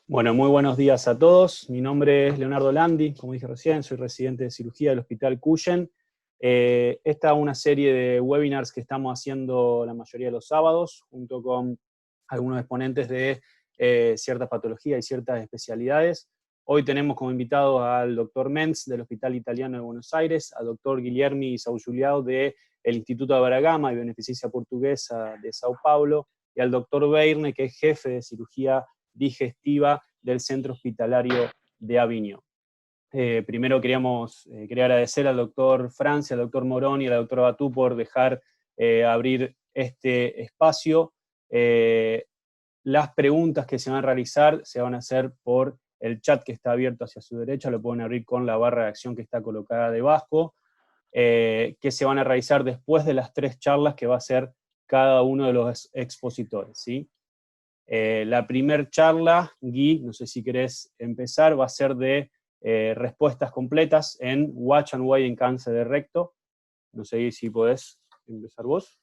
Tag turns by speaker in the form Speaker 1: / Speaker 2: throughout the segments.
Speaker 1: Bueno, muy buenos días a todos. Mi nombre es Leonardo Landi, como dije recién, soy residente de cirugía del Hospital Cuyen. Esta es una serie de webinars que estamos haciendo la mayoría de los sábados, junto con algunos exponentes de ciertas patologías y ciertas especialidades. Hoy tenemos como invitados al doctor Menz del Hospital Italiano de Buenos Aires, al doctor Guilherme Saujuliao del Instituto de Abragama y Beneficencia Portuguesa de Sao Paulo, y al doctor Beirne, que es jefe de cirugía digestiva del Centro Hospitalario de Aviñón. Primero quería agradecer al doctor Francia, al doctor Morón y a la doctora Batú por dejar abrir este espacio. Las preguntas que se van a realizar se van a hacer por el chat que está abierto hacia su derecha, lo pueden abrir con la barra de acción que está colocada debajo, que se van a realizar después de las 3 charlas que va a hacer cada uno de los expositores, ¿sí? La primer charla, Gui, no sé si querés empezar, va a ser de respuestas completas en Watch and Wait en cáncer de recto. No sé si podés empezar vos.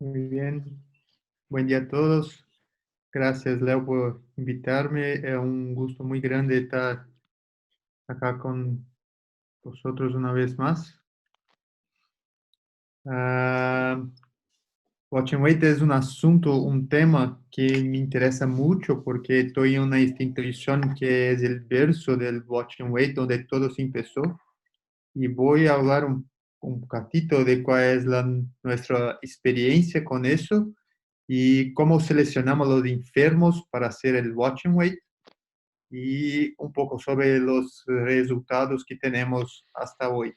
Speaker 2: Muy bien. Buen día a todos. Gracias, Leo, por invitarme. Es un gusto muy grande estar acá con vosotros una vez más. Watch and Wait es un asunto, un tema que me interesa mucho porque estoy en una institución que es el verso del Watch and Wait, donde todo se empezó. Y voy a hablar un poquitito de cuál es nuestra experiencia con eso y cómo seleccionamos los enfermos para hacer el Watch and Wait y un poco sobre los resultados que tenemos hasta hoy.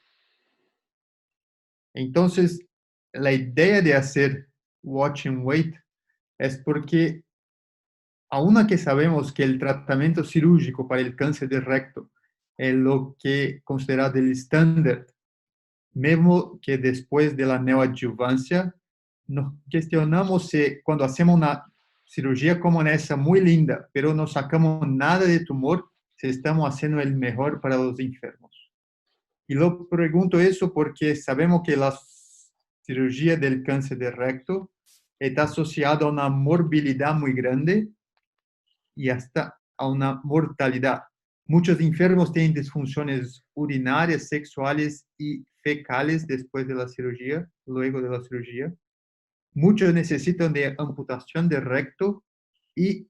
Speaker 2: Entonces, la idea de hacer Watch and Wait es porque, aun que sabemos que el tratamiento cirúrgico para el cáncer de recto es lo que considerado el estándar, mesmo que después de la neoadjuvancia, nos cuestionamos si cuando hacemos una cirugía como esa muy linda, pero no sacamos nada de tumor, si estamos haciendo el mejor para los enfermos. Y lo pregunto eso porque sabemos que la cirugía del cáncer de recto está asociada a una morbilidad muy grande y hasta a una mortalidad. Muchos enfermos tienen disfunciones urinarias, sexuales y fecales después de la cirugía, luego de la cirugía. Muchos necesitan de amputación de recto y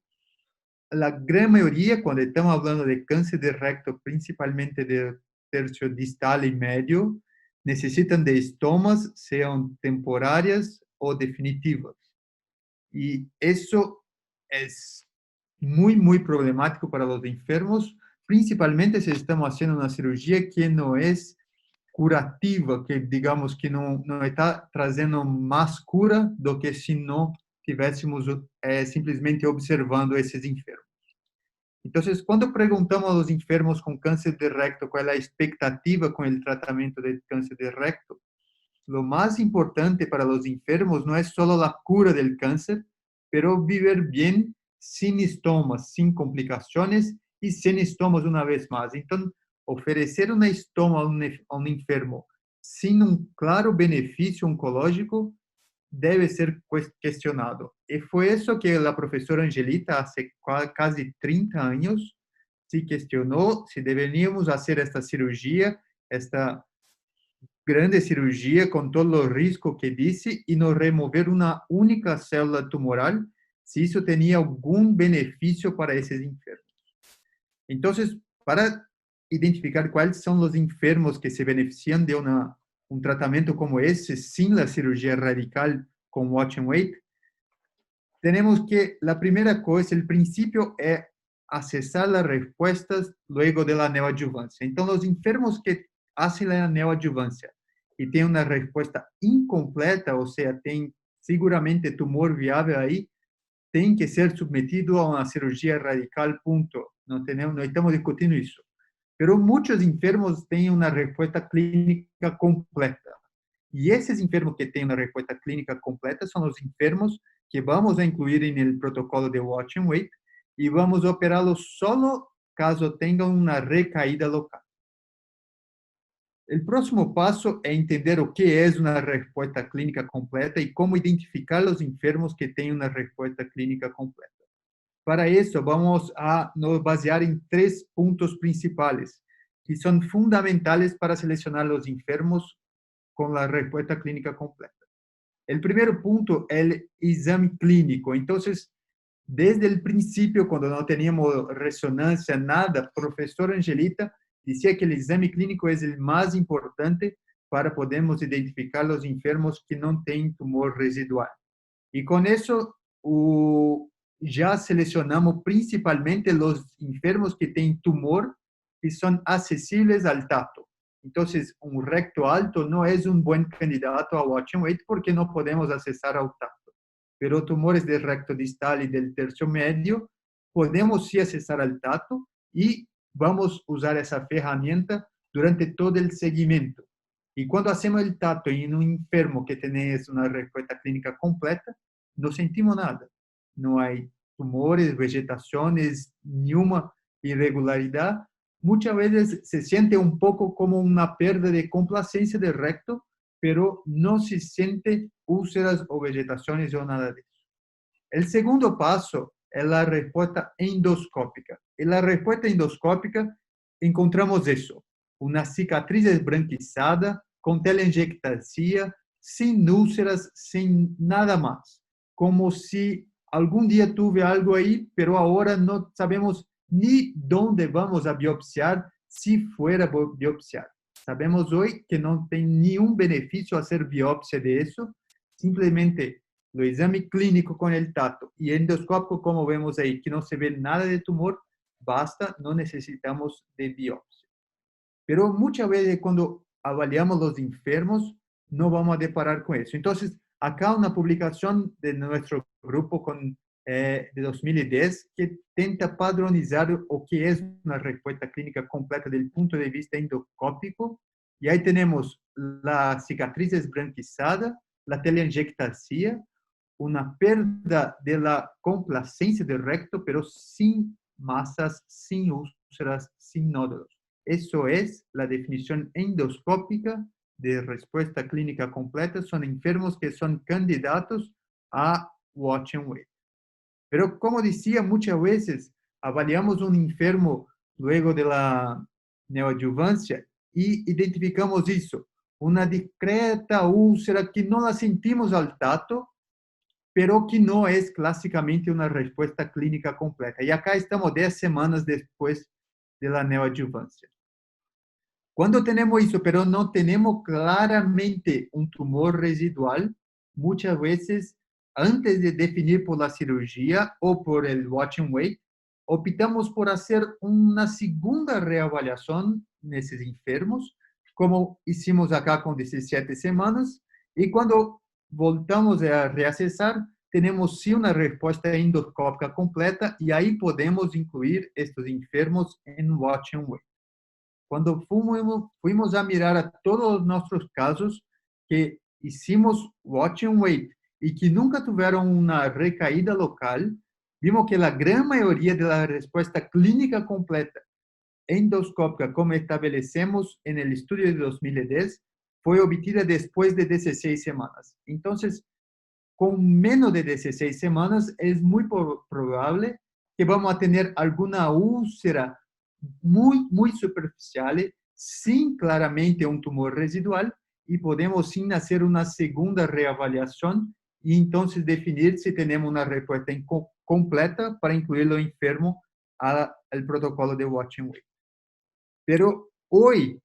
Speaker 2: la gran mayoría, cuando estamos hablando de cáncer de recto, principalmente de tercio distal y medio, necesitan de estomas, sean temporarias o definitivas. Y eso es muy, muy problemático para los enfermos, principalmente si estamos haciendo una cirugía que no es curativa, que digamos que no está trazendo más cura do que si no tivéssemos simplesmente observando esses enfermos. Entonces, cuando preguntamos a los enfermos con cáncer de recto cuál es la expectativa con el tratamiento del cáncer de recto, lo más importante para los enfermos no es solo la cura del cáncer, pero vivir bien sin estomas, sin complicaciones y sin estomas una vez más. Entonces, ofrecer una estoma a un enfermo sin un claro beneficio oncológico debe ser cuestionado. Y fue eso que la profesora Angelita hace casi 30 años se cuestionó si deberíamos hacer esta cirugía, esta grande cirugía con todo los riesgos que dice y no remover una única célula tumoral, si eso tenía algún beneficio para esos enfermos. Entonces, para identificar cuáles son los enfermos que se benefician de un tratamiento como ese, sin la cirugía radical con Watch and Wait, tenemos que la primera cosa, el principio es accesar las respuestas luego de la neoadjuvancia. Entonces, los enfermos que hacen la neoadjuvancia y tienen una respuesta incompleta, o sea, tienen seguramente tumor viable ahí, tienen que ser sometidos a una cirugía radical, punto. No estamos discutiendo eso. Pero muchos enfermos tienen una respuesta clínica completa. Y esos enfermos que tienen una respuesta clínica completa son los enfermos que vamos a incluir en el protocolo de Watch and Wait y vamos a operarlos solo caso tengan una recaída local. El próximo paso es entender o que es una respuesta clínica completa y cómo identificar los enfermos que tienen una respuesta clínica completa. Para eso vamos a nos basear en 3 puntos principales que son fundamentales para seleccionar los enfermos con la respuesta clínica completa. El primer punto es el examen clínico. Entonces, desde el principio, cuando no teníamos resonancia, nada, profesor Angelita decía que el examen clínico es el más importante para podermos identificar los enfermos que no tienen tumor residual. Y con eso ya seleccionamos principalmente los enfermos que tienen tumor y son accesibles al tacto. Entonces, un recto alto no es un buen candidato a watch and wait porque no podemos accesar al tacto. Pero tumores del recto distal y del tercio medio podemos sí accesar al tacto y vamos a usar esa herramienta durante todo el seguimiento. Y cuando hacemos el tacto en un enfermo que tiene una respuesta clínica completa, no sentimos nada. No hay tumores, vegetaciones, ninguna irregularidad. Muchas veces se siente un poco como una pérdida de complacencia del recto, pero no se siente úlceras o vegetaciones o nada de eso. El segundo paso es la respuesta endoscópica. En la respuesta endoscópica encontramos eso, una cicatriz esbranquiçada, con telangiectasia, sin úlceras, sin nada más. Como si algún día tuve algo ahí, pero ahora no sabemos ni dónde vamos a biopsiar si fuera biopsiar. Sabemos hoy que no tiene ningún beneficio hacer biopsia de eso, simplemente lo exame clínico con el tacto y endoscópico, como vemos ahí, que no se ve nada de tumor, basta, no necesitamos de biopsia. Pero muchas veces cuando avaliamos los enfermos, no vamos a deparar con eso. Entonces, acá una publicación de nuestro grupo de 2010 que tenta padronizar o que es una respuesta clínica completa desde el punto de vista endoscópico. Y ahí tenemos la cicatriz esbranquiçada, la telangiectasia, una pérdida de la complacencia del recto, pero sin masas, sin úlceras, sin nódulos. Eso es la definición endoscópica de respuesta clínica completa. Son enfermos que son candidatos a watch and wait. Pero como decía, muchas veces avaliamos un enfermo luego de la neoadjuvancia y identificamos eso, una discreta úlcera que no la sentimos al tacto, pero que no es clásicamente una respuesta clínica completa. Y acá estamos 10 semanas después de la neoadjuvancia. Cuando tenemos eso, pero no tenemos claramente un tumor residual, muchas veces, antes de definir por la cirugía o por el watch and wait, optamos por hacer una segunda reavaliación en esos enfermos, como hicimos acá con 17 semanas, y cuando voltamos a reacesar, tenemos sí una respuesta endoscópica completa y ahí podemos incluir estos enfermos en watch and wait. Cuando fuimos a mirar a todos nuestros casos que hicimos watch and wait y que nunca tuvieron una recaída local, vimos que la gran mayoría de la respuesta clínica completa endoscópica, como establecemos en el estudio de 2010, fue obtenida después de 16 semanas. Entonces, con menos de 16 semanas, es muy probable que vamos a tener alguna úlcera muy superficial, sin claramente un tumor residual, y podemos sin hacer una segunda reavaliación y entonces definir si tenemos una respuesta completa para incluir lo enfermo al protocolo de watch and wait. Pero hoy,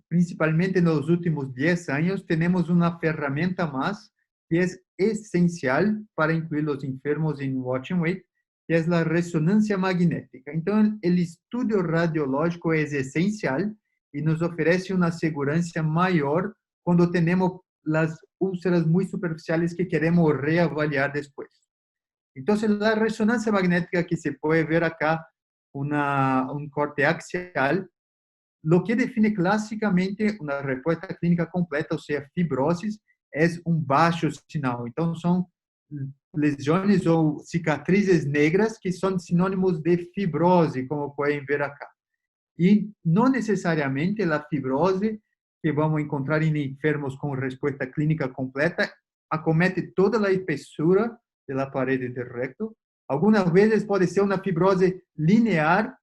Speaker 2: principalmente en los últimos 10 años, tenemos una herramienta más que es esencial para incluir los enfermos en watch and wait, que es la resonancia magnética. Entonces, el estudio radiológico es esencial y nos ofrece una seguridad mayor cuando tenemos las úlceras muy superficiales que queremos reavaliar después. Entonces, la resonancia magnética que se puede ver acá, un corte axial, lo que define clásicamente una respuesta clínica completa, o sea, fibrosis, es un bajo sinal. Entonces, son lesiones ou cicatrizes negras que são sinônimos de fibrose, como podem ver acá. E não necessariamente a fibrose que vamos a encontrar en enfermos con respuesta clínica completa, acomete toda la espesura de la pared del recto. Algunas veces puede ser una fibrose linear,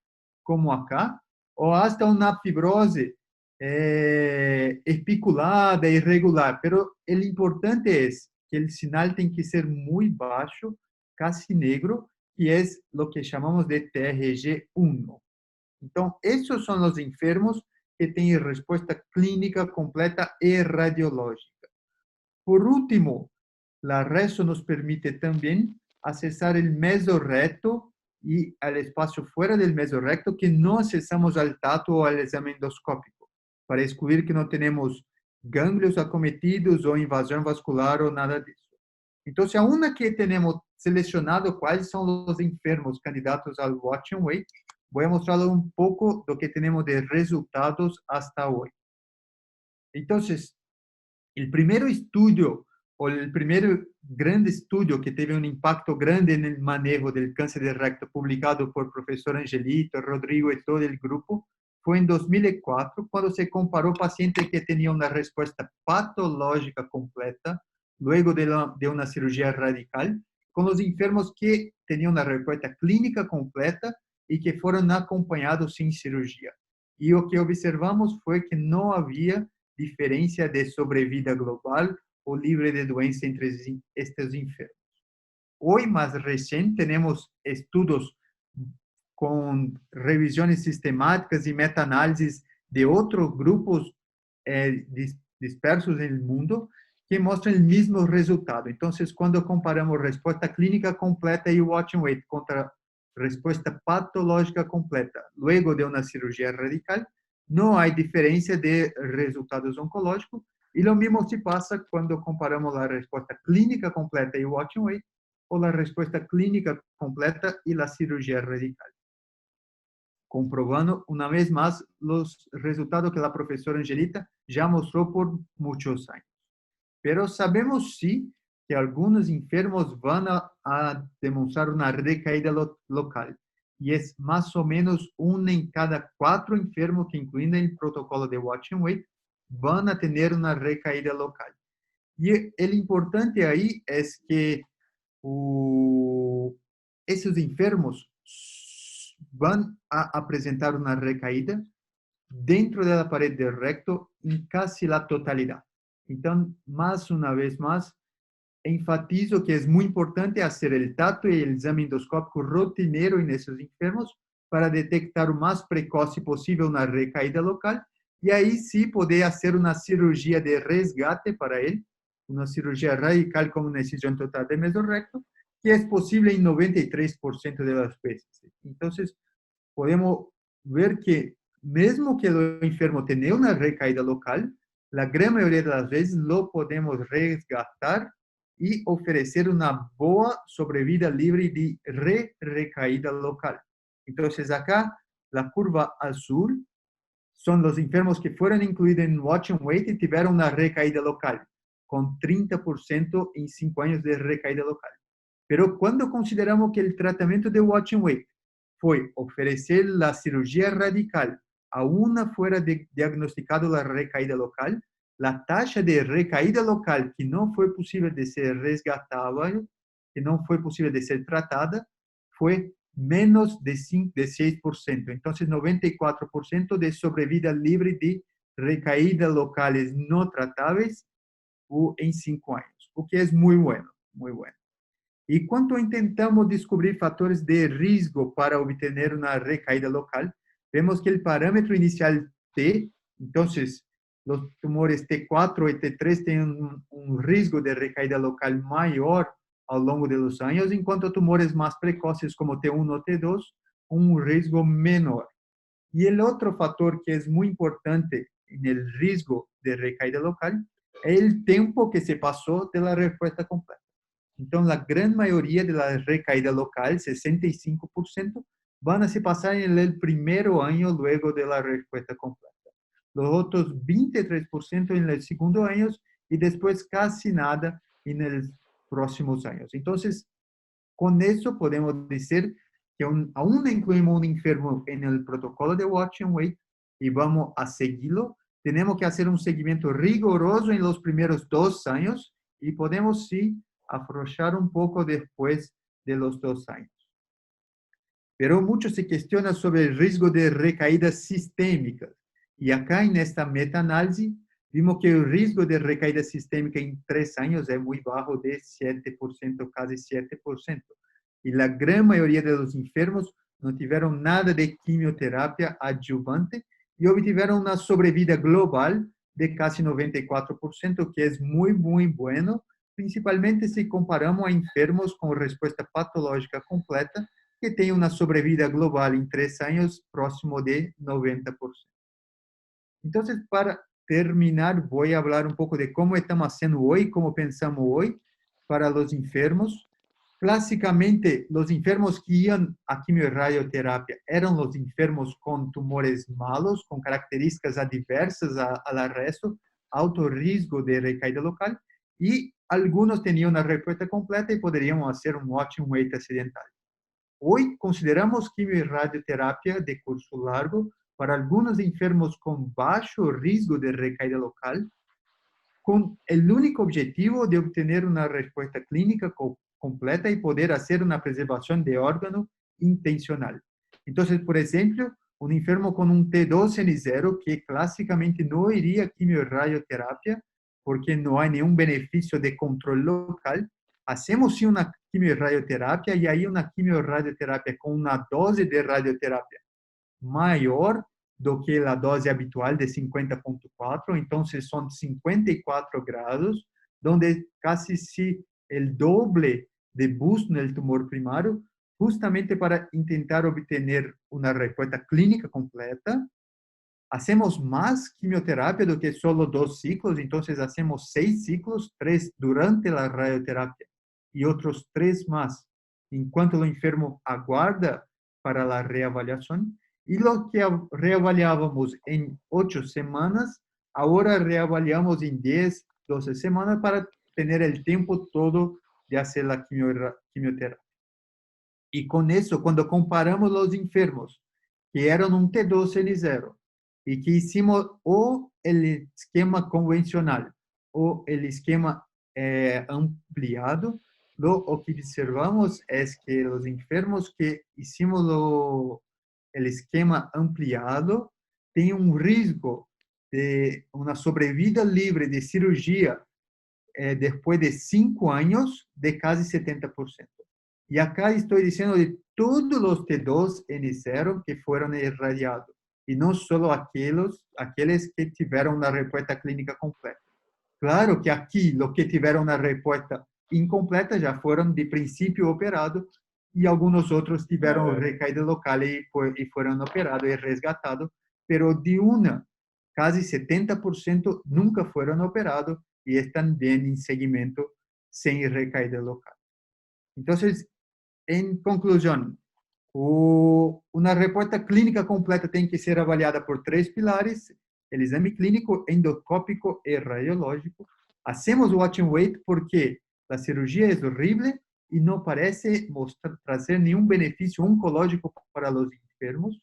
Speaker 2: como acá, o hasta una fibrose espiculada, irregular. Pero el importante es que el sinal tiene que ser muy bajo, casi negro, y es lo que llamamos de TRG1. Entonces, esos son los enfermos que tienen respuesta clínica completa y radiológica. Por último, la resto nos permite también accesar el mesorrecto y al espacio fuera del mesorrecto que no accesamos al tacto o al examen endoscópico, para excluir que no tenemos ganglios acometidos o invasión vascular o nada de eso. Entonces, aún que tenemos seleccionado cuáles son los enfermos candidatos al Watch and Wait, voy a mostrarles un poco lo que tenemos de resultados hasta hoy. Entonces, el primer estudio o el primer gran estudio que tuvo un impacto grande en el manejo del cáncer de recto, publicado por el profesor Angelito, Rodrigo y todo el grupo, fue en 2004, cuando se comparó pacientes que tenían una respuesta patológica completa, luego de una cirugía radical, con los enfermos que tenían una respuesta clínica completa y que fueron acompañados sin cirugía. Y lo que observamos fue que no había diferencia de sobrevida global o libre de doença entre estos enfermos. Hoy, más reciente, tenemos estudios con revisiones sistemáticas y metaanálisis de otros grupos dispersos en el mundo que muestran el mismo resultado. Entonces, cuando comparamos respuesta clínica completa y Watch and Wait contra respuesta patológica completa luego de una cirugía radical, no hay diferencia de resultados oncológicos, y lo mismo se pasa cuando comparamos la respuesta clínica completa y Watch and Wait o la respuesta clínica completa y la cirugía radical, comprobando una vez más los resultados que la profesora Angelita ya mostró por muchos años. Pero sabemos sí que algunos enfermos van a demostrar una recaída local, y es más o menos 1 en cada 4 enfermos que incluyen el protocolo de Watch and Wait van a tener una recaída local. Y el importante ahí es que esos enfermos van a presentar una recaída dentro de la pared del recto en casi la totalidad. Entonces, más una vez más, enfatizo que es muy importante hacer el tacto y el examen endoscópico rotineiro en esos enfermos para detectar lo más precoce posible una recaída local, y ahí sí poder hacer una cirugía de resgate para él, una cirugía radical con una excisión total de mesorrecto, que es posible en 93% de las veces. Entonces, podemos ver que mesmo que el enfermo tenga una recaída local, la gran mayoría de las veces lo podemos resgatar y ofrecer una boa sobrevida libre de recaída local. Entonces acá, la curva azul son los enfermos que fueron incluidos en Watch and Wait y tuvieron una recaída local, con 30% en 5 años de recaída local. Pero cuando consideramos que el tratamiento de Watch and Wait fue ofrecer la cirugía radical aún fuera diagnosticado la recaída local, la tasa de recaída local que no fue posible de ser resgatada, que no fue posible de ser tratada, fue menos de 6%. Entonces, 94% de sobrevida libre de recaídas locales no tratables en 5 años, o que es muy bueno, muy bueno. Y cuando intentamos descubrir factores de riesgo para obtener una recaída local, vemos que el parámetro inicial T, entonces los tumores T4 y T3 tienen un riesgo de recaída local mayor a lo largo de los años, en cuanto a tumores más precoces como T1 o T2, un riesgo menor. Y el otro factor que es muy importante en el riesgo de recaída local es el tiempo que se pasó de la respuesta completa. Entonces, la gran mayoría de la recaída local, 65%, van a se pasar en el primer año luego de la respuesta completa. Los otros 23% en el segundo año y después casi nada en los próximos años. Entonces, con eso podemos decir que aún incluimos un enfermo en el protocolo de Watch and Wait y vamos a seguirlo tenemos que hacer un seguimiento riguroso en los primeros 2 años y podemos sí afrouxar un poco después de los 2 años. Pero mucho se cuestiona sobre el riesgo de recaídas sistémicas. Y acá en esta meta-análisis vimos que el riesgo de recaída sistémica en 3 años es muy bajo, de 7%, casi 7%. Y la gran mayoría de los enfermos no tuvieron nada de quimioterapia adyuvante y obtuvieron una sobrevida global de casi 94%, que es muy, muy bueno, principalmente si comparamos a enfermos con respuesta patológica completa, que tem uma sobrevida global em 3 anos próximo de 90%. Então, para terminar, vou falar um pouco de como estamos fazendo hoje, como pensamos hoje para os enfermos. Clássicamente, os enfermos que iam à quimioradioterapia eram os enfermos com tumores malos, com características adversas ao resto, alto risco de recaída local, e alguns tinham a resposta completa e poderiam fazer um ótimo weight acidental. Hoy consideramos quimioradioterapia de curso largo para algunos enfermos con bajo riesgo de recaída local, con el único objetivo de obtener una respuesta clínica completa y poder hacer una preservación de órgano intencional. Entonces, por ejemplo, un enfermo con un T2N0 que clásicamente no iría a quimioradioterapia porque no hay ningún beneficio de control local, hacemos sí una quimioradioterapia y ahí una quimioradioterapia con una dosis de radioterapia mayor do que la dose habitual de 50.4, entonces son 54 grados, donde casi sí el doble de boost en el tumor primario, justamente para intentar obtener una respuesta clínica completa. Hacemos más quimioterapia do que solo 2 ciclos, entonces hacemos 6 ciclos, 3 durante la radioterapia y otros 3 más, en cuanto el enfermo aguarda para la reavaliación. Y lo que reavaliábamos en 8 semanas, ahora reavaliamos en 10, 12 semanas para tener el tiempo todo de hacer la quimioterapia. Y con eso, cuando comparamos los enfermos que eran un T2N0 y que hicimos o el esquema convencional o el esquema ampliado, lo que observamos es que los enfermos que hicimos el esquema ampliado tienen un riesgo de una sobrevida libre de cirugía después de 5 años de casi 70%. Y acá estoy diciendo de todos los T2N0 que fueron irradiados, y no solo aquellos que tuvieron una respuesta clínica completa. Claro que aquí, los que tuvieron una respuesta incompleta ya fueron de principio operados, y algunos otros tuvieron recaída local y fueron operados y resgatados, pero de casi 70% nunca fueron operados y están bien en seguimiento sin recaída local. Entonces, en conclusión, una respuesta clínica completa tiene que ser avaliada por 3 pilares: el examen clínico, endoscópico y radiológico. Hacemos watch and wait porque la cirugía es horrible y no parece traer ningún beneficio oncológico para los enfermos.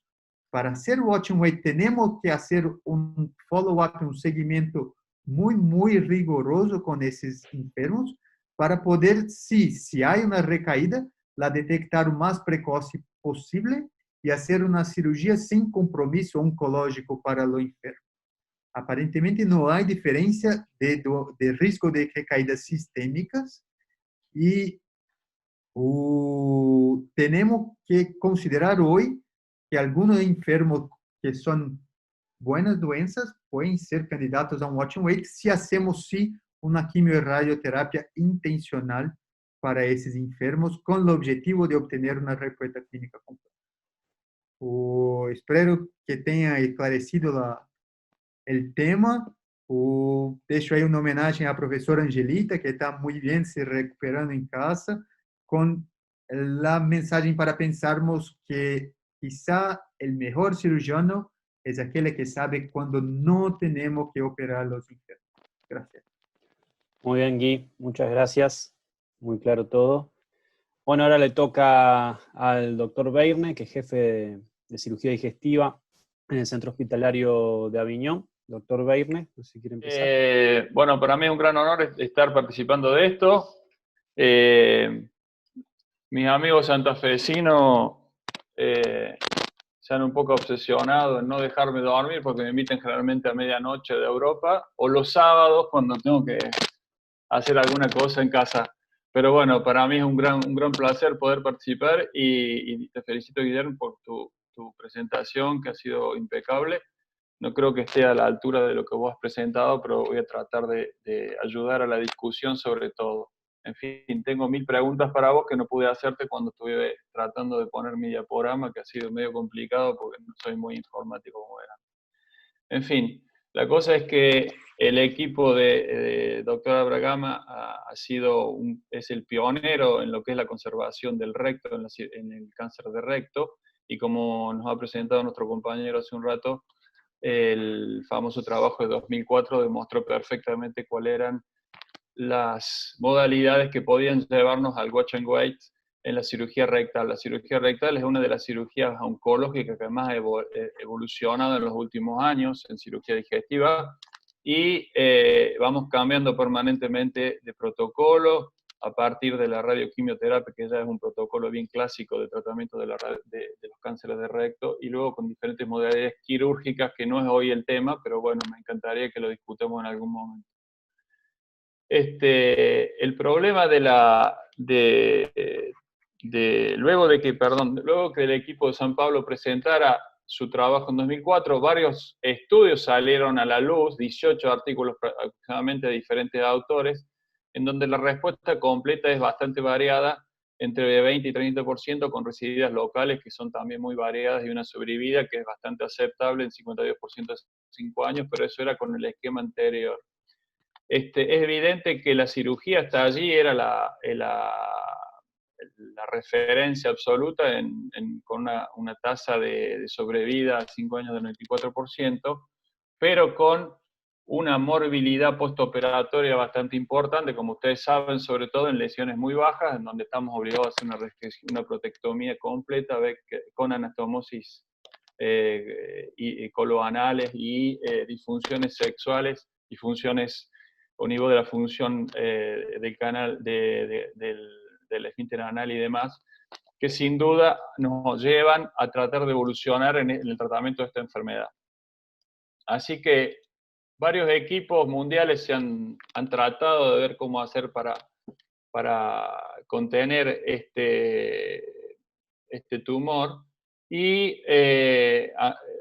Speaker 2: Para hacer watch and wait tenemos que hacer un follow-up, un seguimiento muy, muy riguroso con esos enfermos para poder, si hay una recaída, la detectar lo más precoce posible y hacer una cirugía sin compromiso oncológico para lo enfermo. Aparentemente no hay diferencia de riesgo de recaídas sistémicas y tenemos que considerar hoy que algunos enfermos que son buenas doenças pueden ser candidatos a un watch and wait si hacemos sí una quimioradioterapia intencional para esos enfermos con el objetivo de obtener una respuesta clínica completa. Espero que tenha esclarecido el tema. Deixo aí uma homenagem à professora Angelita, que está muito bem se recuperando em casa, com a mensagem para pensarmos que quizá o melhor cirurgião é aquele que sabe quando não temos que operar os enfermos. Gracias.
Speaker 1: Muy bien, Gui, muchas gracias. Muy claro todo. Bueno, ahora le toca al doctor Beirne, que es jefe de cirugía digestiva en el Centro Hospitalario de Aviñón. Doctor Beirne, no sé si quiere empezar.
Speaker 3: Bueno, para mí es un gran honor estar participando de esto. Mis amigos santafesinos se han un poco obsesionado en no dejarme dormir porque me invitan generalmente a medianoche de Europa o los sábados cuando tengo que hacer alguna cosa en casa. Pero bueno, para mí es un gran placer poder participar y te felicito, Guillermo, por tu presentación que ha sido impecable. No creo que esté a la altura de lo que vos has presentado, pero voy a tratar de ayudar a la discusión sobre todo. En fin, tengo 1000 preguntas para vos que no pude hacerte cuando estuve tratando de poner mi diaporama, que ha sido medio complicado porque no soy muy informático como era. En fin, la cosa es que el equipo de Dr. Abragama es el pionero en lo que es la conservación del recto, en el cáncer de recto, y como nos ha presentado nuestro compañero hace un rato, el famoso trabajo de 2004 demostró perfectamente cuáles eran las modalidades que podían llevarnos al watch and wait en la cirugía rectal. La cirugía rectal es una de las cirugías oncológicas que más ha evolucionado en los últimos años en cirugía digestiva y vamos cambiando permanentemente de protocolo a partir de la radioquimioterapia, que ya es un protocolo bien clásico de tratamiento de los cánceres de recto, y luego con diferentes modalidades quirúrgicas, que no es hoy el tema, pero bueno, me encantaría que lo discutamos en algún momento. El problema luego que el equipo de San Pablo presentara su trabajo en 2004, varios estudios salieron a la luz, 18 artículos aproximadamente de diferentes autores, en donde la respuesta completa es bastante variada, entre 20 y 30%, con residuos locales que son también muy variadas y una sobrevida que es bastante aceptable en 52% de 5 años, pero eso era con el esquema anterior. Es evidente que la cirugía hasta allí era la referencia absoluta con una tasa de sobrevida a 5 años del 94%, pero con una morbilidad postoperatoria bastante importante, como ustedes saben, sobre todo en lesiones muy bajas, en donde estamos obligados a hacer una protectomía completa con anastomosis y coloanales y disfunciones sexuales y funciones o nivel de la función del canal del esfínter anal y demás, que sin duda nos llevan a tratar de evolucionar en el tratamiento de esta enfermedad. Así que varios equipos mundiales han tratado de ver cómo hacer para contener este tumor, y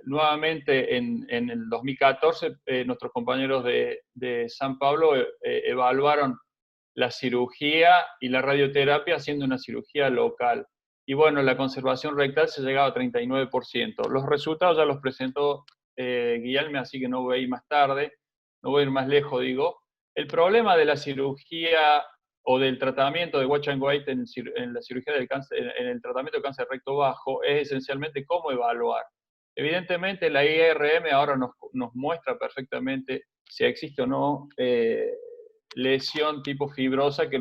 Speaker 3: nuevamente en el 2014 nuestros compañeros de San Pablo evaluaron la cirugía y la radioterapia haciendo una cirugía local. Y bueno, la conservación rectal se llegaba a 39%. Los resultados ya los presentó Guillermo, así que no voy a ir más tarde, no voy a ir más lejos, digo. El problema de la cirugía o del tratamiento de watch and wait en la cirugía del cáncer, en el tratamiento de cáncer recto bajo, es esencialmente cómo evaluar. Evidentemente la IRM ahora nos muestra perfectamente si existe o no lesión tipo fibrosa que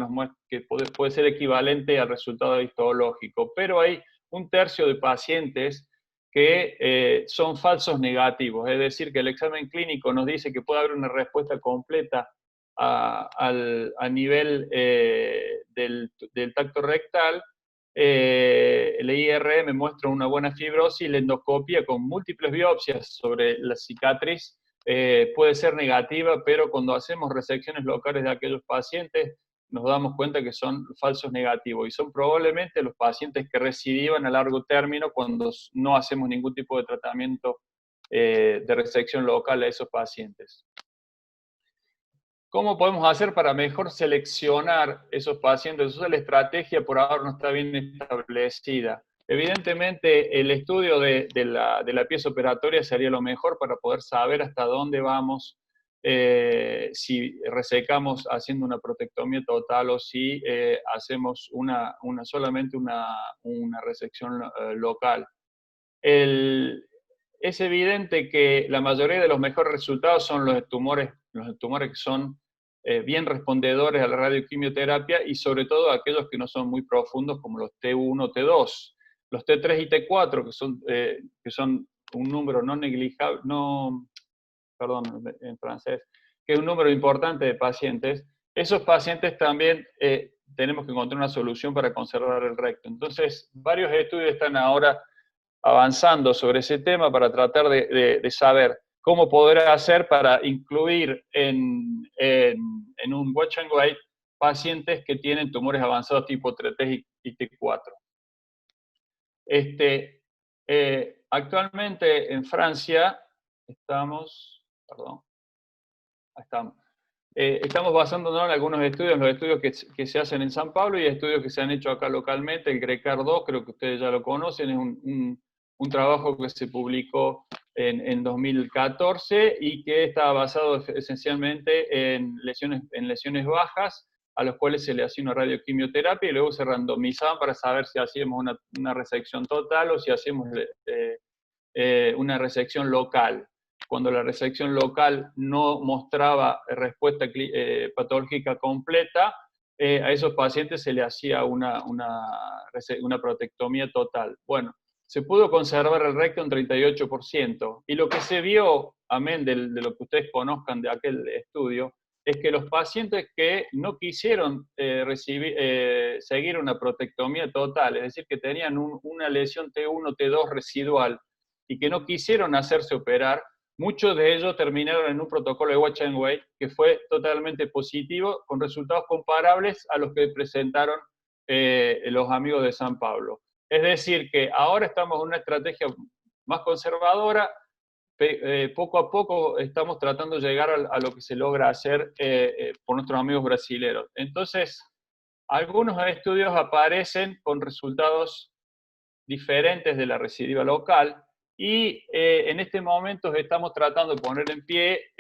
Speaker 3: puede ser equivalente al resultado histológico, pero hay un tercio de pacientes que son falsos negativos, es decir, que el examen clínico nos dice que puede haber una respuesta completa a nivel del tacto rectal. El IRM muestra una buena fibrosis y la endoscopia con múltiples biopsias sobre la cicatriz puede ser negativa, pero cuando hacemos resecciones locales de aquellos pacientes nos damos cuenta que son falsos negativos y son probablemente los pacientes que recidivan a largo término cuando no hacemos ningún tipo de tratamiento de resección local a esos pacientes. ¿Cómo podemos hacer para mejor seleccionar esos pacientes? Entonces, la estrategia por ahora no está bien establecida. Evidentemente, el estudio de la pieza operatoria sería lo mejor para poder saber hasta dónde vamos, si resecamos haciendo una protectomía total o si hacemos solamente una resección local. Es evidente que la mayoría de los mejores resultados son los tumores que son bien respondedores a la radioquimioterapia y sobre todo aquellos que no son muy profundos como los T1, T2. Los T3 y T4, que son un número no en francés, que es un número importante de pacientes. Esos pacientes también tenemos que encontrar una solución para conservar el recto. Entonces, varios estudios están ahora avanzando sobre ese tema para tratar de saber cómo poder hacer para incluir en un watch and wait pacientes que tienen tumores avanzados tipo T3 y T4. Actualmente en Francia estamos basándonos en algunos estudios, los estudios que se hacen en San Pablo y estudios que se han hecho acá localmente. El GRECAR 2, creo que ustedes ya lo conocen, es un trabajo que se publicó en 2014 y que está basado esencialmente en lesiones bajas, a los cuales se le hacía una radioquimioterapia y luego se randomizaban para saber si hacíamos una resección total o si hacíamos una resección local. Cuando la resección local no mostraba respuesta patológica completa, a esos pacientes se le hacía una protectomía total. Bueno, se pudo conservar el recto en 38%, y lo que se vio, amén de lo que ustedes conozcan de aquel estudio, es que los pacientes que no quisieron seguir una protectomía total, es decir, que tenían una lesión T1, T2 residual, y que no quisieron hacerse operar, muchos de ellos terminaron en un protocolo de Watch and Wait que fue totalmente positivo, con resultados comparables a los que presentaron los amigos de San Pablo. Es decir, que ahora estamos en una estrategia más conservadora, poco a poco estamos tratando de llegar a lo que se logra hacer por nuestros amigos brasileños. Entonces, algunos estudios aparecen con resultados diferentes de la recidiva local, y en este momento estamos tratando de poner en pie,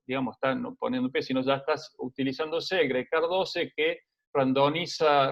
Speaker 3: digamos, están poniendo en pie, sino ya está utilizándose el GRECAR 12, que randomiza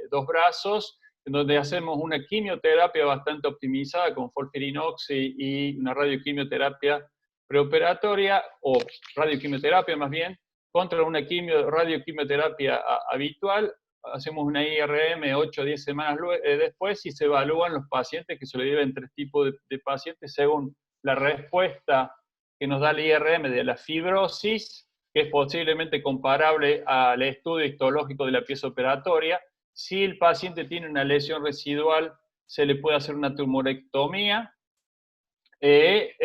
Speaker 3: dos brazos, en donde hacemos una quimioterapia bastante optimizada con FOLFIRINOX y una radioquimioterapia preoperatoria, o radioquimioterapia más bien, contra una radioquimioterapia habitual. Hacemos una IRM 8 o 10 semanas después y se evalúan los pacientes, que se le dividen en 3 tipos de pacientes según la respuesta que nos da el IRM de la fibrosis, que es posiblemente comparable al estudio histológico de la pieza operatoria. Si el paciente tiene una lesión residual, se le puede hacer una tumorectomía. Si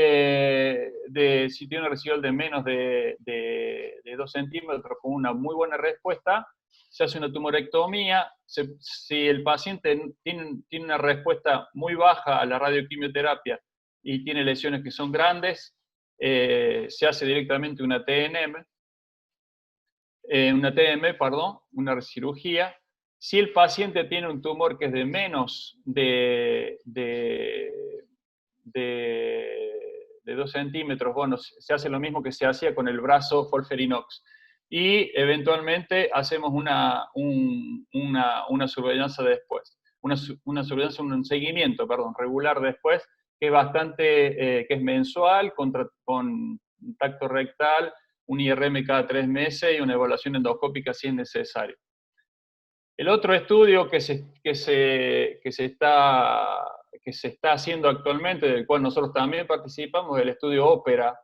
Speaker 3: tiene una residual de menos de 2 centímetros con una muy buena respuesta, se hace una tumorectomía. Si el paciente tiene una respuesta muy baja a la radioquimioterapia y tiene lesiones que son grandes, se hace directamente una TM, una cirugía. Si el paciente tiene un tumor que es de menos de 2 centímetros, bueno, se hace lo mismo que se hacía con el brazo FOLFIRINOX. Y eventualmente hacemos una surveillance después, un seguimiento, regular después, que es que es mensual, con tacto rectal, un IRM cada 3 meses y una evaluación endoscópica si es necesario. El otro estudio que se está haciendo actualmente, del cual nosotros también participamos, es el estudio OPERA,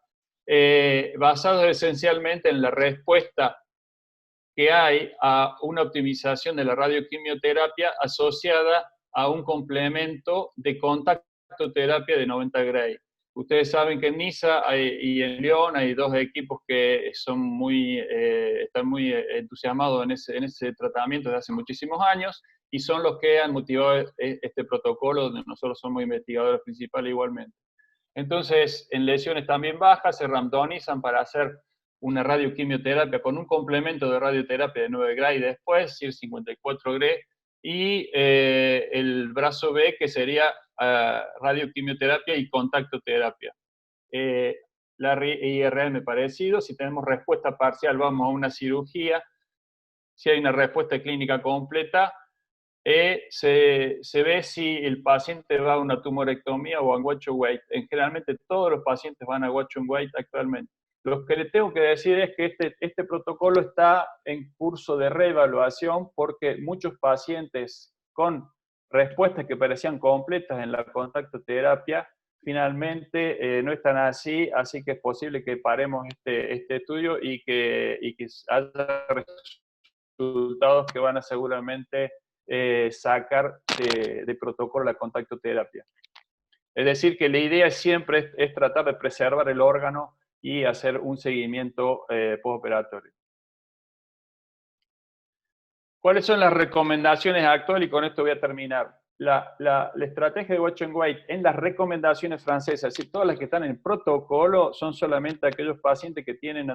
Speaker 3: basado esencialmente en la respuesta que hay a una optimización de la radioquimioterapia asociada a un complemento de contacto terapia de 90 Gray. Ustedes saben que en Niza y en León hay 2 equipos que están muy entusiasmados en ese tratamiento desde hace muchísimos años, y son los que han motivado este protocolo, donde nosotros somos investigadores principales igualmente. Entonces, en lesiones también bajas, se randomizan para hacer una radioquimioterapia con un complemento de radioterapia de 9 Gray después, 54 Gray, y el brazo B, que sería radioquimioterapia y contacto terapia. La IRM parecido, si tenemos respuesta parcial vamos a una cirugía, si hay una respuesta clínica completa, se ve si el paciente va a una tumorectomía o a Watch and Wait. Generalmente todos los pacientes van a Watch and Wait actualmente. Lo que le tengo que decir es que este protocolo está en curso de reevaluación, porque muchos pacientes con respuestas que parecían completas en la contacto terapia finalmente no es tan así, así que es posible que paremos este estudio y que haya resultados que van a seguramente sacar de protocolo la contactoterapia. Es decir, que la idea siempre es tratar de preservar el órgano y hacer un seguimiento postoperatorio. ¿Cuáles son las recomendaciones actuales? Y con esto voy a terminar. La estrategia de Watch and Wait en las recomendaciones francesas, es decir, todas las que están en el protocolo, son solamente aquellos pacientes que tienen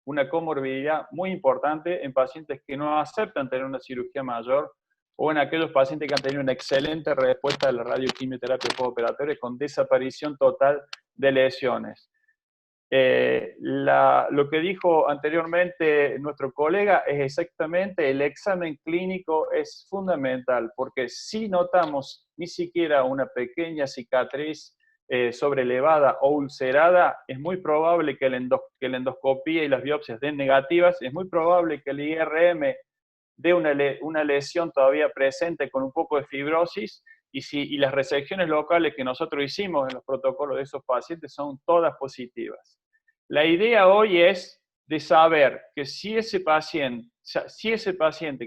Speaker 3: una comorbilidad muy importante, en pacientes que no aceptan tener una cirugía mayor, o en aquellos pacientes que han tenido una excelente respuesta a la radioquimioterapia postoperatoria con desaparición total de lesiones. Lo que dijo anteriormente nuestro colega es exactamente, el examen clínico es fundamental, porque si notamos ni siquiera una pequeña cicatriz sobrelevada o ulcerada, es muy probable que la endoscopía y las biopsias den negativas, es muy probable que el IRM dé una lesión todavía presente con un poco de fibrosis, y las resecciones locales que nosotros hicimos en los protocolos de esos pacientes son todas positivas. La idea hoy es de saber que si ese paciente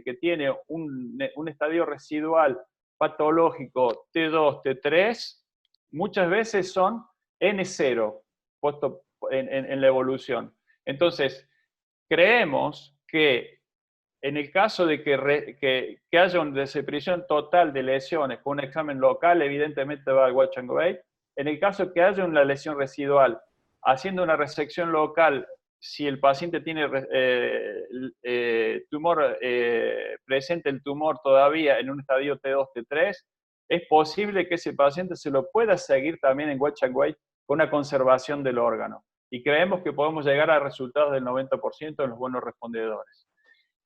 Speaker 3: que tiene un estadio residual patológico T2, T3, muchas veces son N0 en la evolución. Entonces, creemos que en el caso de que haya una desaparición total de lesiones con un examen local, evidentemente va al Watch and Wait. En el caso de que haya una lesión residual, haciendo una resección local, si el paciente tiene tumor, presente el tumor todavía en un estadio T2, T3, es posible que ese paciente se lo pueda seguir también en Watch and Wait con una conservación del órgano. Y creemos que podemos llegar a resultados del 90% en los buenos respondedores.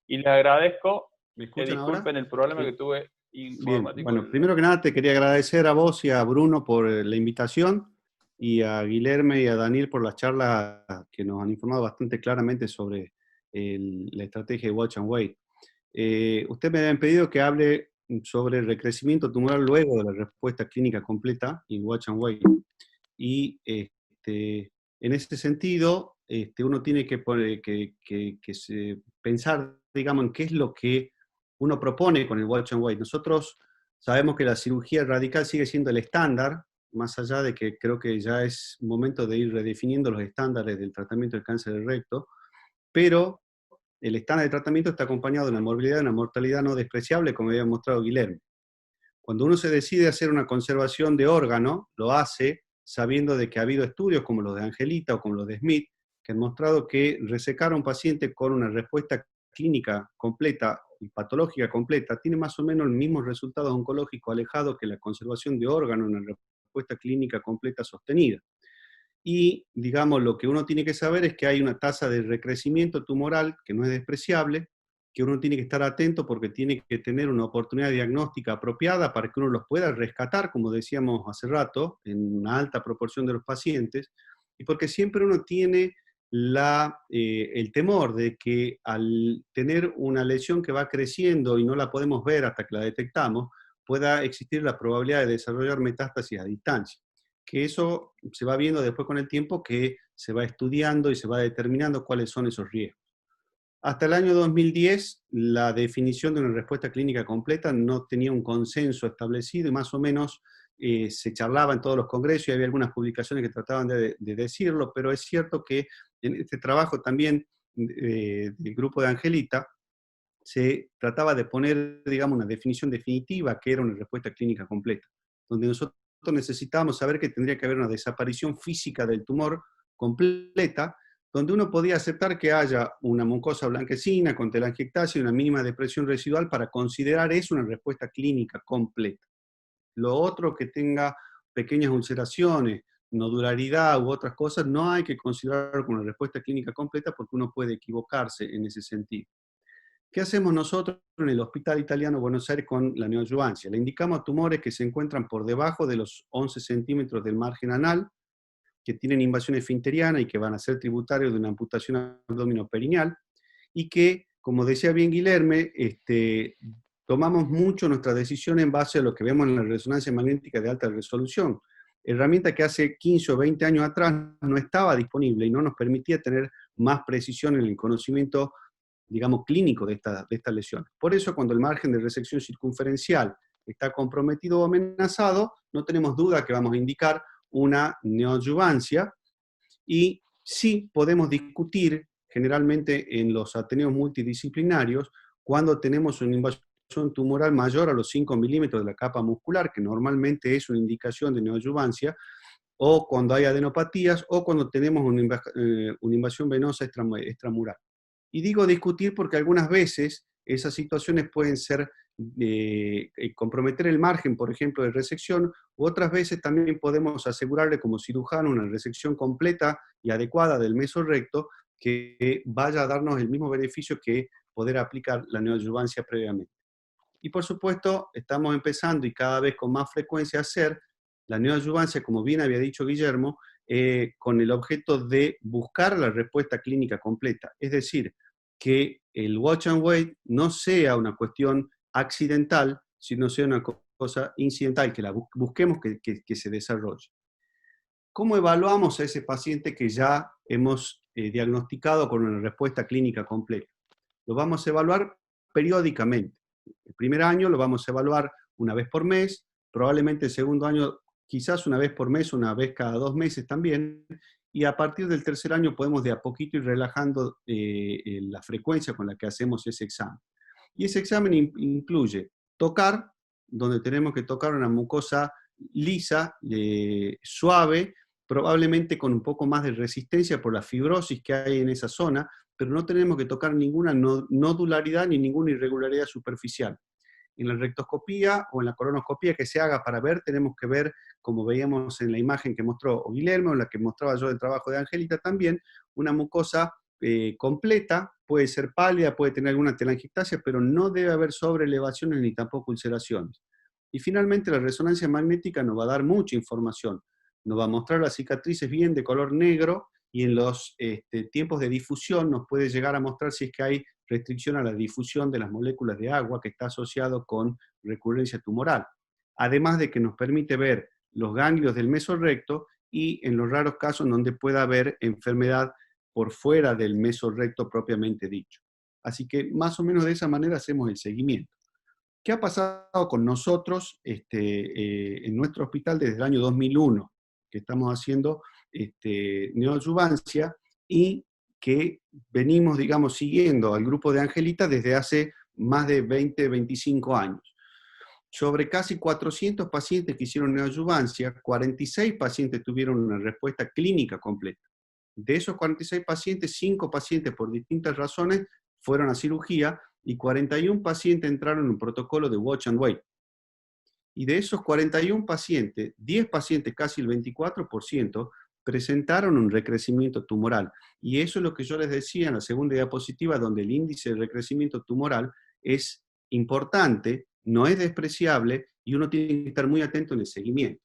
Speaker 3: Y les agradezco, disculpen ahora? El problema que tuve informático.
Speaker 4: Bien. Bueno, primero que nada te quería agradecer a vos y a Bruno por la invitación, y a Guilherme y a Daniel por las charlas que nos han informado bastante claramente sobre la estrategia de Watch and Wait. Ustedes me habían pedido que hable sobre el recrecimiento tumoral luego de la respuesta clínica completa en Watch and Wait. Y en ese sentido, uno tiene que pensar, digamos, en qué es lo que uno propone con el Watch and Wait. Nosotros sabemos que la cirugía radical sigue siendo el estándar, más allá de que creo que ya es momento de ir redefiniendo los estándares del tratamiento del cáncer del recto, pero el estándar de tratamiento está acompañado de una morbilidad y una mortalidad no despreciable, como había mostrado Guilherme. Cuando uno se decide hacer una conservación de órgano, lo hace sabiendo de que ha habido estudios como los de Angelita o como los de Smith, que han mostrado que resecar a un paciente con una respuesta clínica completa y patológica completa tiene más o menos los mismos resultados oncológicos alejados que la conservación de órgano en una respuesta clínica completa sostenida. Y, digamos, lo que uno tiene que saber es que hay una tasa de recrecimiento tumoral que no es despreciable, que uno tiene que estar atento porque tiene que tener una oportunidad diagnóstica apropiada para que uno los pueda rescatar, como decíamos hace rato, en una alta proporción de los pacientes, y porque siempre uno tiene el temor de que al tener una lesión que va creciendo y no la podemos ver hasta que la detectamos, pueda existir la probabilidad de desarrollar metástasis a distancia. Que eso se va viendo después con el tiempo, que se va estudiando y se va determinando cuáles son esos riesgos. Hasta el año 2010, la definición de una respuesta clínica completa no tenía un consenso establecido y más o menos se charlaba en todos los congresos y había algunas publicaciones que trataban de decirlo, pero es cierto que en este trabajo también del grupo de Angelita se trataba de poner, digamos, una definición definitiva que era una respuesta clínica completa, donde nosotros necesitábamos saber que tendría que haber una desaparición física del tumor completa, donde uno podía aceptar que haya una mucosa blanquecina con telangiectasia y una mínima depresión residual para considerar eso una respuesta clínica completa. Lo otro que tenga pequeñas ulceraciones, nodularidad u otras cosas, no hay que considerar como una respuesta clínica completa porque uno puede equivocarse en ese sentido. ¿Qué hacemos nosotros en el Hospital Italiano Buenos Aires con la neoadjuvancia? Le indicamos a tumores que se encuentran por debajo de los 11 centímetros del margen anal, que tienen invasión esfinteriana y que van a ser tributarios de una amputación abdominoperineal, y que, como decía bien Guilherme, tomamos mucho nuestra decisión en base a lo que vemos en la resonancia magnética de alta resolución. herramienta que hace 15 o 20 años atrás no estaba disponible y no nos permitía tener más precisión en el conocimiento, digamos, clínico de esta lesión. Por eso, cuando el margen de resección circunferencial está comprometido o amenazado, no tenemos duda que vamos a indicar una neoadyuvancia, y sí podemos discutir generalmente en los ateneos multidisciplinarios cuando tenemos una invasión tumoral mayor a los 5 milímetros de la capa muscular, que normalmente es una indicación de neoadyuvancia, o cuando hay adenopatías, o cuando tenemos una invasión venosa extramural. Y digo discutir porque algunas veces esas situaciones pueden ser comprometer el margen, por ejemplo, de resección, u otras veces también podemos asegurarle como cirujano una resección completa y adecuada del mesorrecto que vaya a darnos el mismo beneficio que poder aplicar la neoadyuvancia previamente. Y por supuesto, estamos empezando y cada vez con más frecuencia a hacer la neoadyuvancia, como bien había dicho Guillermo, con el objeto de buscar la respuesta clínica completa. Es decir, que el watch and wait no sea una cuestión accidental, sino sea una cosa incidental, que la busquemos que se desarrolle. ¿Cómo evaluamos a ese paciente que ya hemos diagnosticado con una respuesta clínica completa? Lo vamos a evaluar periódicamente. El primer año lo vamos a evaluar una vez por mes, probablemente el segundo año quizás una vez por mes, una vez cada 2 meses también, y a partir del tercer año podemos de a poquito ir relajando la frecuencia con la que hacemos ese examen. Y ese examen incluye tocar, donde tenemos que tocar una mucosa lisa, suave, probablemente con un poco más de resistencia por la fibrosis que hay en esa zona, pero no tenemos que tocar ninguna nodularidad ni ninguna irregularidad superficial. En la rectoscopía o en la colonoscopía que se haga para ver, tenemos que ver, como veíamos en la imagen que mostró Guillermo, en la que mostraba yo el trabajo de Angelita también, una mucosa completa, puede ser pálida, puede tener alguna telangiectasia, pero no debe haber sobreelevaciones ni tampoco ulceraciones. Y finalmente la resonancia magnética nos va a dar mucha información, nos va a mostrar las cicatrices bien de color negro, y en los tiempos de difusión nos puede llegar a mostrar si es que hay restricción a la difusión de las moléculas de agua que está asociado con recurrencia tumoral. Además de que nos permite ver los ganglios del mesorrecto y en los raros casos donde pueda haber enfermedad por fuera del mesorrecto propiamente dicho. Así que más o menos de esa manera hacemos el seguimiento. ¿Qué ha pasado con nosotros en nuestro hospital desde el año 2001? Que estamos haciendo neoadyuvancia y que venimos, digamos, siguiendo al grupo de Angelita desde hace más de 20, 25 años. Sobre casi 400 pacientes que hicieron neoadyuvancia, 46 pacientes tuvieron una respuesta clínica completa. De esos 46 pacientes, 5 pacientes por distintas razones fueron a cirugía y 41 pacientes entraron en un protocolo de watch and wait. Y de esos 41 pacientes, 10 pacientes, casi el 24%, presentaron un recrecimiento tumoral. Y eso es lo que yo les decía en la segunda diapositiva, donde el índice de recrecimiento tumoral es importante, no es despreciable, y uno tiene que estar muy atento en el seguimiento.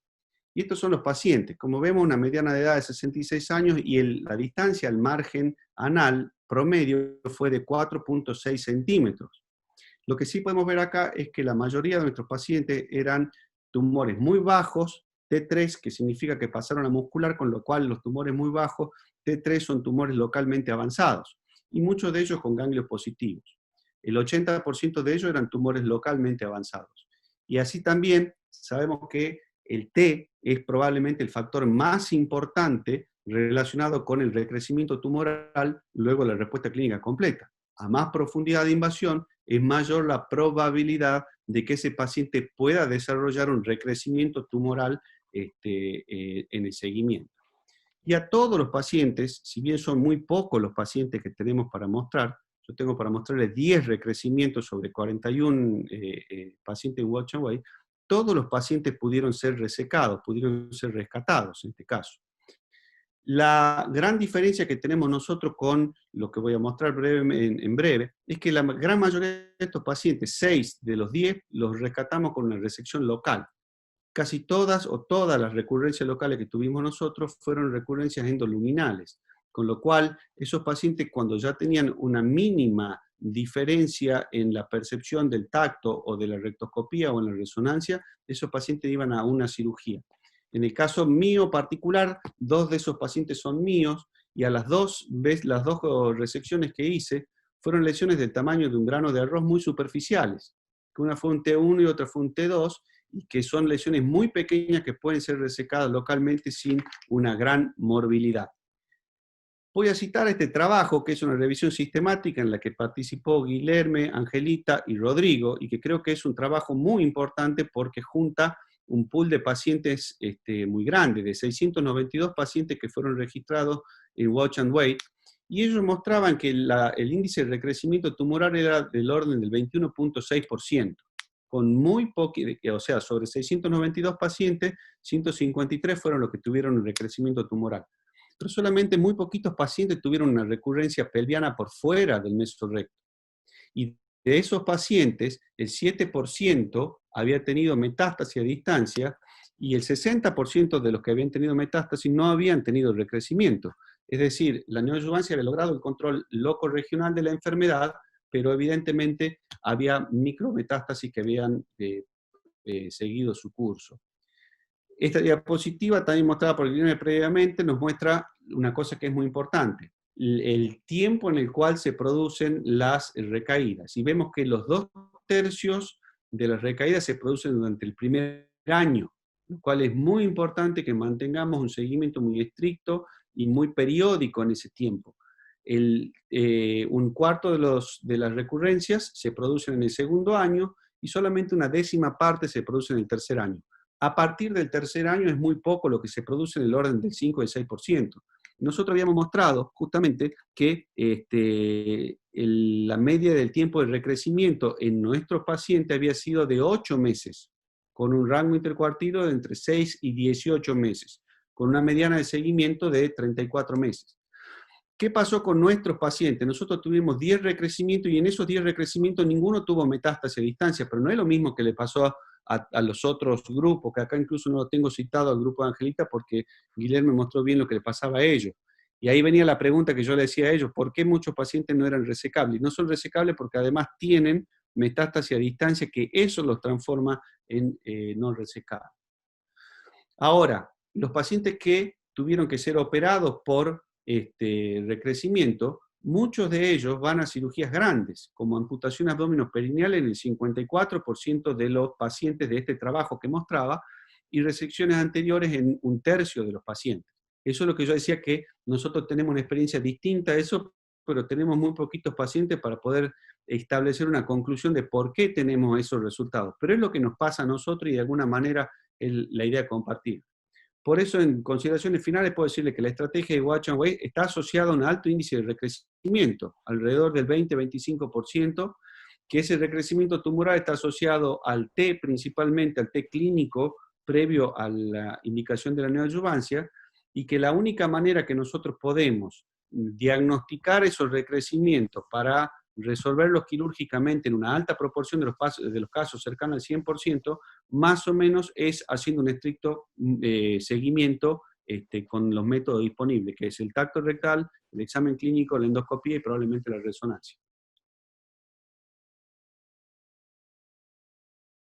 Speaker 4: Y estos son los pacientes. Como vemos, una mediana de edad de 66 años y la distancia al margen anal promedio fue de 4.6 centímetros. Lo que sí podemos ver acá es que la mayoría de nuestros pacientes eran tumores muy bajos, T3, que significa que pasaron a muscular, con lo cual los tumores muy bajos, T3 son tumores localmente avanzados, y muchos de ellos con ganglios positivos. El 80% de ellos eran tumores localmente avanzados. Y así también sabemos que el T es probablemente el factor más importante relacionado con el recrecimiento tumoral luego de la respuesta clínica completa. A más profundidad de invasión, es mayor la probabilidad de que ese paciente pueda desarrollar un recrecimiento tumoral en el seguimiento. Y a todos los pacientes, si bien son muy pocos los pacientes que tenemos para mostrar, yo tengo para mostrarles 10 recrecimientos sobre 41 pacientes en watch and wait, todos los pacientes pudieron ser resecados, pudieron ser rescatados en este caso. La gran diferencia que tenemos nosotros con lo que voy a mostrar en breve, es que la gran mayoría de estos pacientes, 6 de los 10, los rescatamos con una resección local. Casi todas o todas las recurrencias locales que tuvimos nosotros fueron recurrencias endoluminales, con lo cual esos pacientes, cuando ya tenían una mínima diferencia en la percepción del tacto o de la rectoscopía o en la resonancia, esos pacientes iban a una cirugía. En el caso mío particular, 2 de esos pacientes son míos, y a las dos resecciones que hice, fueron lesiones del tamaño de un grano de arroz muy superficiales, que una fue un T1 y otra fue un T2, y que son lesiones muy pequeñas que pueden ser resecadas localmente sin una gran morbilidad. Voy a citar este trabajo, que es una revisión sistemática en la que participó Guilherme, Angelita y Rodrigo, y que creo que es un trabajo muy importante porque junta un pool de pacientes muy grande, de 692 pacientes que fueron registrados en Watch and Wait, y ellos mostraban que el índice de recrecimiento tumoral era del orden del 21.6%, con muy poco, o sea, sobre 692 pacientes, 153 fueron los que tuvieron un recrecimiento tumoral. Pero solamente muy poquitos pacientes tuvieron una recurrencia pelviana por fuera del mesorrecto. Y de esos pacientes, el 7% había tenido metástasis a distancia, y el 60% de los que habían tenido metástasis no habían tenido recrecimiento. Es decir, la neoadjuvancia había logrado el control loco-regional de la enfermedad, pero evidentemente había micrometástasis que habían seguido su curso. Esta diapositiva, también mostrada por Guilherme previamente, nos muestra una cosa que es muy importante: el tiempo en el cual se producen las recaídas. Y vemos que los 2/3 de las recaídas se producen durante el primer año, lo cual es muy importante que mantengamos un seguimiento muy estricto y muy periódico en ese tiempo. Un cuarto de las recurrencias se producen en el segundo año, y solamente una décima parte se produce en el tercer año. A partir del tercer año es muy poco lo que se produce, en el orden del 5 y 6%. Nosotros habíamos mostrado justamente que la media del tiempo de recrecimiento en nuestros pacientes había sido de 8 meses, con un rango intercuartilo de entre 6 y 18 meses, con una mediana de seguimiento de 34 meses. ¿Qué pasó con nuestros pacientes? Nosotros tuvimos 10 recrecimientos, y en esos 10 recrecimientos ninguno tuvo metástasis a distancia, pero no es lo mismo que le pasó a los otros grupos, que acá incluso no lo tengo citado al grupo de Angelita, porque Guilherme mostró bien lo que le pasaba a ellos. Y ahí venía la pregunta que yo le decía a ellos: ¿por qué muchos pacientes no eran resecables? No son resecables porque además tienen metástasis a distancia, que eso los transforma en no resecables. Ahora, los pacientes que tuvieron que ser operados por recrecimiento, muchos de ellos van a cirugías grandes, como amputación abdominoperineal en el 54% de los pacientes de este trabajo que mostraba, y resecciones anteriores en 1/3 de los pacientes. Eso es lo que yo decía, que nosotros tenemos una experiencia distinta a eso, pero tenemos muy poquitos pacientes para poder establecer una conclusión de por qué tenemos esos resultados. Pero es lo que nos pasa a nosotros, y de alguna manera es la idea de compartir. Por eso, en consideraciones finales, puedo decirle que la estrategia de Watch and Wait está asociada a un alto índice de recrecimiento, alrededor del 20-25%, que ese recrecimiento tumoral está asociado al T, principalmente al T clínico, previo a la indicación de la neoadjuvancia, y que la única manera que nosotros podemos diagnosticar esos recrecimientos para resolverlos quirúrgicamente en una alta proporción de los casos cercanos al 100%, más o menos es haciendo un estricto seguimiento con los métodos disponibles, que es el tacto rectal, el examen clínico, la endoscopía y probablemente la resonancia.